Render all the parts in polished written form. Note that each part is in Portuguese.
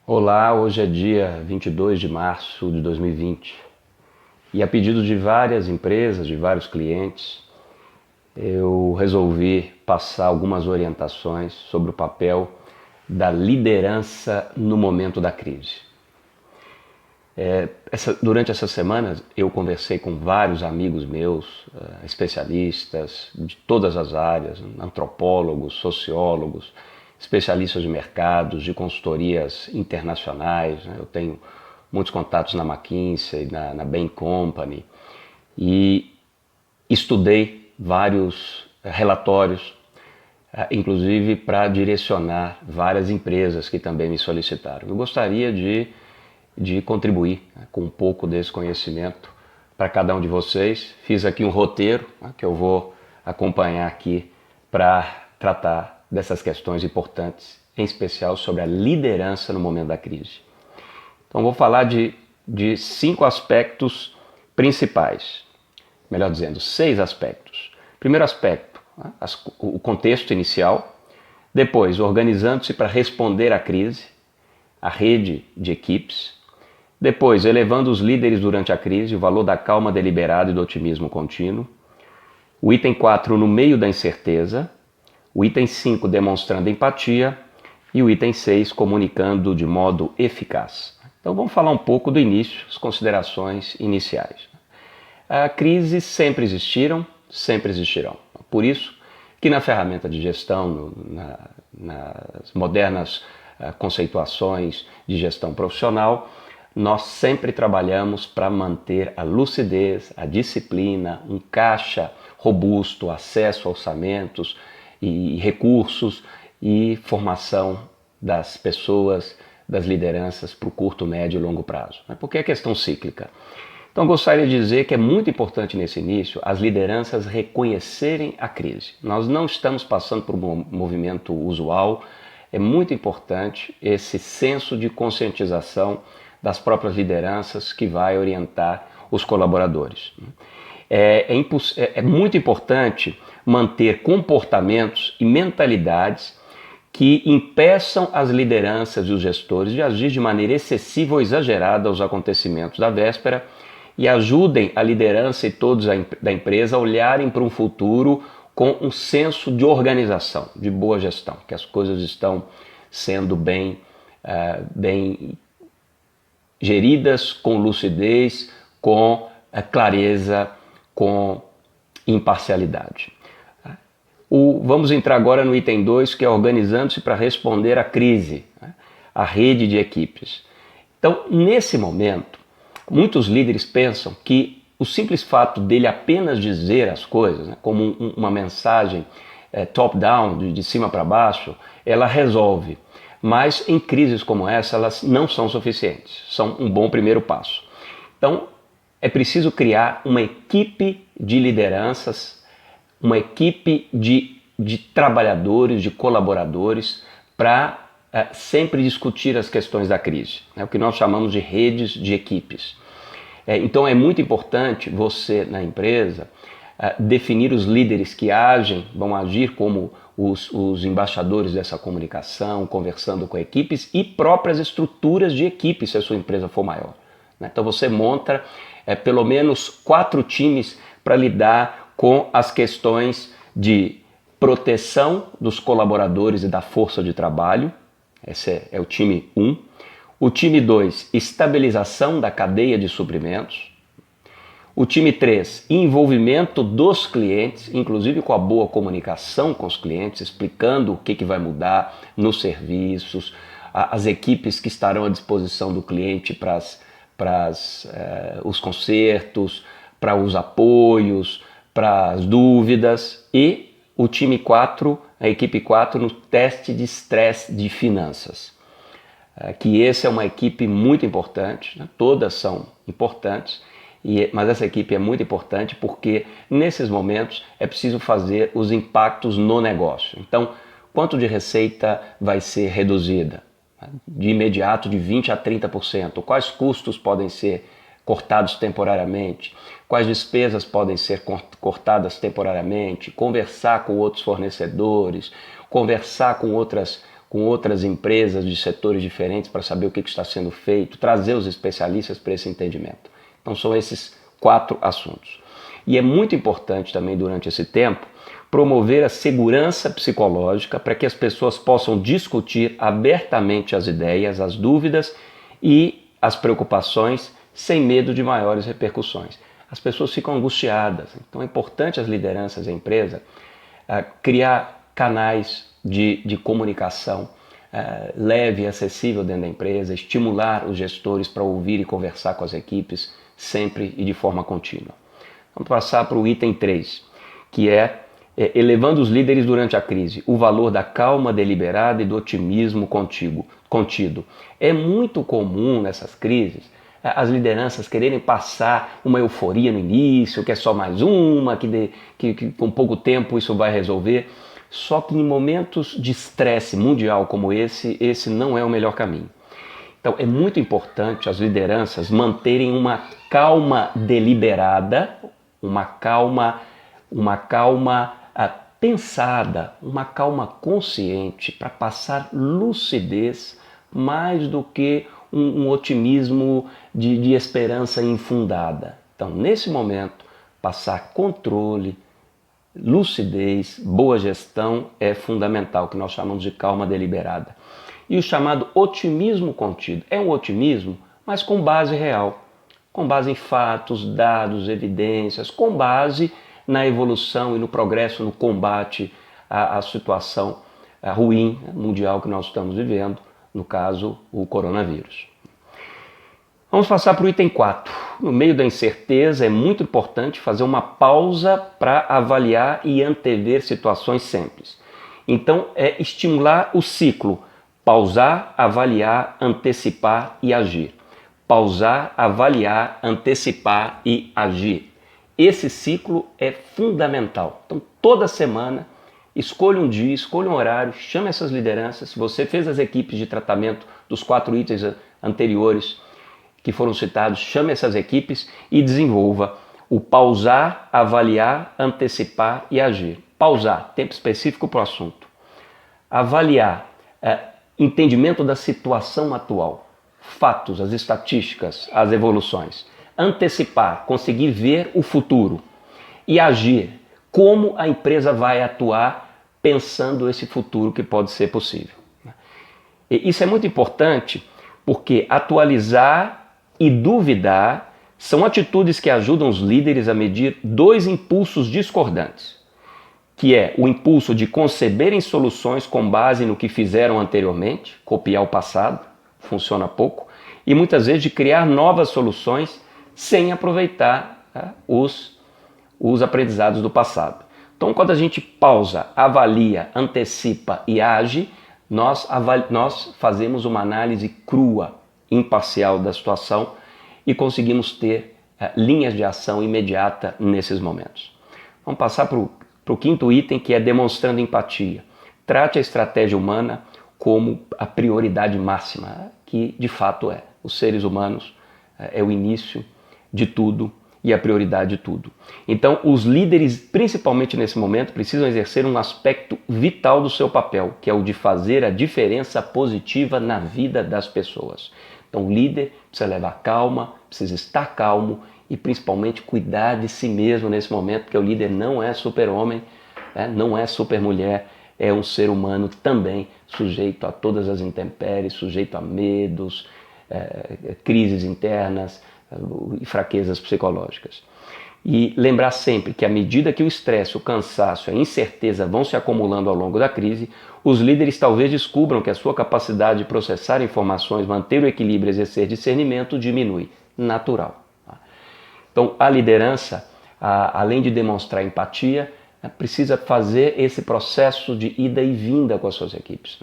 Olá, hoje é dia 22 de março de 2020 e a pedido de várias empresas, de vários clientes, eu resolvi passar algumas orientações sobre o papel da liderança no momento da crise. Durante essas semanas eu conversei com vários amigos meus, especialistas de todas as áreas, antropólogos, sociólogos, especialistas de mercados, de consultorias internacionais. Eu tenho muitos contatos na McKinsey, na Bain Company, e estudei vários relatórios, inclusive para direcionar várias empresas que também me solicitaram. Eu gostaria de contribuir, com um pouco desse conhecimento para cada um de vocês. Fiz aqui um roteiro, que eu vou acompanhar aqui para tratar dessas questões importantes, em especial sobre a liderança no momento da crise. Então vou falar de 5 aspectos principais, melhor dizendo, 6 aspectos. Primeiro aspecto, o contexto inicial. Depois, organizando-se para responder à crise, a rede de equipes. Depois, elevando os líderes durante a crise, o valor da calma deliberada e do otimismo contínuo. O item 4, no meio da incerteza. O item 5, demonstrando empatia. E o item 6, comunicando de modo eficaz. Então vamos falar um pouco do início, as considerações iniciais. Crises sempre existiram, sempre existirão. Por isso que na ferramenta de gestão, nas modernas conceituações de gestão profissional, nós sempre trabalhamos para manter a lucidez, a disciplina, um caixa robusto, acesso a orçamentos e recursos e formação das pessoas, das lideranças para o curto, médio e longo prazo. Porque é questão cíclica. Então gostaria de dizer que é muito importante nesse início as lideranças reconhecerem a crise. Nós não estamos passando por um movimento usual, é muito importante esse senso de conscientização das próprias lideranças que vai orientar os colaboradores. É muito importante manter comportamentos e mentalidades que impeçam as lideranças e os gestores de agir de maneira excessiva ou exagerada aos acontecimentos da véspera e ajudem a liderança e todos da empresa a olharem para um futuro com um senso de organização, de boa gestão, que as coisas estão sendo bem geridas, com lucidez, com clareza, com imparcialidade. Vamos entrar agora no item 2, que é organizando-se para responder à crise, a rede de equipes. Então, nesse momento, muitos líderes pensam que o simples fato dele apenas dizer as coisas, como uma mensagem top-down, de cima para baixo, ela resolve. Mas em crises como essa, elas não são suficientes, são um bom primeiro passo. Então, é preciso criar uma equipe de lideranças, uma equipe de trabalhadores, de colaboradores, para sempre discutir as questões da crise, o que nós chamamos de redes de equipes. Então é muito importante você, na empresa, definir os líderes que vão agir como os embaixadores dessa comunicação, conversando com equipes e próprias estruturas de equipe, se a sua empresa for maior. Então você monta pelo menos 4 times para lidar com as questões de proteção dos colaboradores e da força de trabalho. Esse é o time 1. O time 2, estabilização da cadeia de suprimentos. O time 3, envolvimento dos clientes, inclusive com a boa comunicação com os clientes, explicando o que vai mudar nos serviços, as equipes que estarão à disposição do cliente para os consertos, para os apoios, para as dúvidas. E o time 4, a equipe 4, no teste de estresse de finanças. Que essa é uma equipe muito importante, todas são importantes, mas essa equipe é muito importante porque nesses momentos é preciso fazer os impactos no negócio. Então, quanto de receita vai ser reduzida? De imediato de 20% a 30%. Quais custos podem ser cortados temporariamente? Quais despesas podem ser cortadas temporariamente? Conversar com outros fornecedores, conversar com com outras empresas de setores diferentes para saber o que está sendo feito, trazer os especialistas para esse entendimento. Então são esses 4 assuntos. E é muito importante também durante esse tempo promover a segurança psicológica para que as pessoas possam discutir abertamente as ideias, as dúvidas e as preocupações sem medo de maiores repercussões. As pessoas ficam angustiadas, então é importante as lideranças da empresa criar canais de comunicação leve e acessível dentro da empresa, estimular os gestores para ouvir e conversar com as equipes sempre e de forma contínua. Vamos passar para o item 3, que é elevando os líderes durante a crise, o valor da calma deliberada e do otimismo contido. É muito comum nessas crises as lideranças quererem passar uma euforia no início, que é só mais uma, que com pouco tempo isso vai resolver. Só que em momentos de estresse mundial como esse não é o melhor caminho. Então é muito importante as lideranças manterem uma calma deliberada, uma calma pensada, uma calma consciente para passar lucidez mais do que um otimismo de esperança infundada. Então, nesse momento, passar controle, lucidez, boa gestão é fundamental, que nós chamamos de calma deliberada. E o chamado otimismo contido é um otimismo, mas com base real, com base em fatos, dados, evidências, com base na evolução e no progresso, no combate à situação ruim mundial que nós estamos vivendo, no caso, o coronavírus. Vamos passar para o item 4. No meio da incerteza, é muito importante fazer uma pausa para avaliar e antever situações simples. Então, é estimular o ciclo: pausar, avaliar, antecipar e agir. Pausar, avaliar, antecipar e agir. Esse ciclo é fundamental. Então, toda semana, escolha um dia, escolha um horário, chame essas lideranças. Se você fez as equipes de tratamento dos 4 itens anteriores que foram citados, chame essas equipes e desenvolva o pausar, avaliar, antecipar e agir. Pausar, tempo específico para o assunto. Avaliar, entendimento da situação atual, fatos, as estatísticas, as evoluções. Antecipar, conseguir ver o futuro. E agir, como a empresa vai atuar pensando esse futuro que pode ser possível. E isso é muito importante porque atualizar e duvidar são atitudes que ajudam os líderes a medir 2 impulsos discordantes, que é o impulso de conceberem soluções com base no que fizeram anteriormente, copiar o passado, funciona pouco, e muitas vezes de criar novas soluções sem aproveitar os aprendizados do passado. Então, quando a gente pausa, avalia, antecipa e age, nós fazemos uma análise crua, imparcial da situação e conseguimos ter linhas de ação imediata nesses momentos. Vamos passar para o 5º item, que é demonstrando empatia. Trate a estratégia humana como a prioridade máxima, que de fato é. Os seres humanos é o início de tudo e a prioridade de tudo. Então, os líderes, principalmente nesse momento, precisam exercer um aspecto vital do seu papel, que é o de fazer a diferença positiva na vida das pessoas. Então, o líder precisa levar calma, precisa estar calmo e, principalmente, cuidar de si mesmo nesse momento, porque o líder não é super-homem, não é super-mulher, é um ser humano também, sujeito a todas as intempéries, sujeito a medos, crises internas e fraquezas psicológicas. E lembrar sempre que à medida que o estresse, o cansaço, a incerteza vão se acumulando ao longo da crise, os líderes talvez descubram que a sua capacidade de processar informações, manter o equilíbrio e exercer discernimento diminui. Natural. Então, a liderança, além de demonstrar empatia, precisa fazer esse processo de ida e vinda com as suas equipes,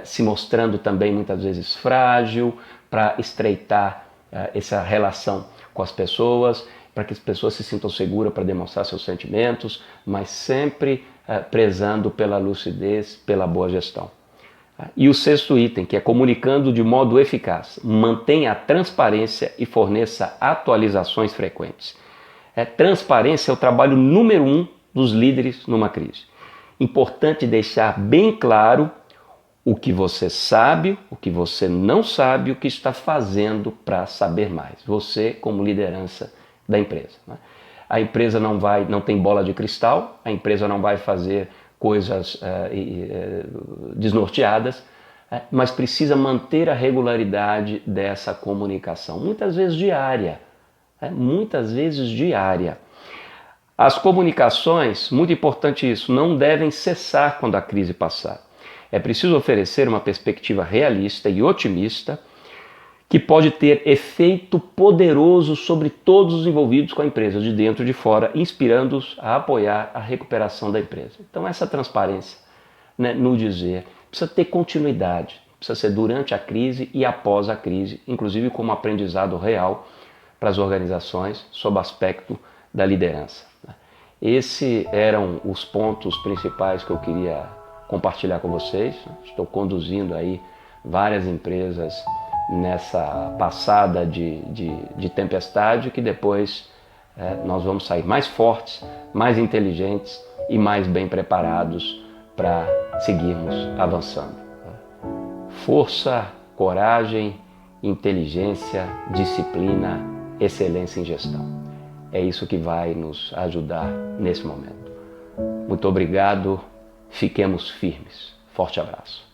se mostrando também muitas vezes frágil para estreitar essa relação com as pessoas, para que as pessoas se sintam seguras para demonstrar seus sentimentos, mas sempre prezando pela lucidez, pela boa gestão. E o 6º item, que é comunicando de modo eficaz. Mantenha a transparência e forneça atualizações frequentes. Transparência é o trabalho número 1 dos líderes numa crise. Importante deixar bem claro o que você sabe, o que você não sabe, o que está fazendo para saber mais. Você como liderança da empresa, né? A empresa não tem bola de cristal, a empresa não vai fazer coisas desnorteadas, mas precisa manter a regularidade dessa comunicação, muitas vezes diária, muitas vezes diária. As comunicações, muito importante isso, não devem cessar quando a crise passar. É preciso oferecer uma perspectiva realista e otimista que pode ter efeito poderoso sobre todos os envolvidos com a empresa, de dentro e de fora, inspirando-os a apoiar a recuperação da empresa. Então essa transparência, né, no dizer, precisa ter continuidade, precisa ser durante a crise e após a crise, inclusive como aprendizado real para as organizações sob o aspecto da liderança. Esses eram os pontos principais que eu queria compartilhar com vocês. Estou conduzindo aí várias empresas nessa passada de tempestade, que depois nós vamos sair mais fortes, mais inteligentes e mais bem preparados para seguirmos avançando. Força, coragem, inteligência, disciplina, excelência em gestão. É isso que vai nos ajudar nesse momento. Muito obrigado, fiquemos firmes. Forte abraço.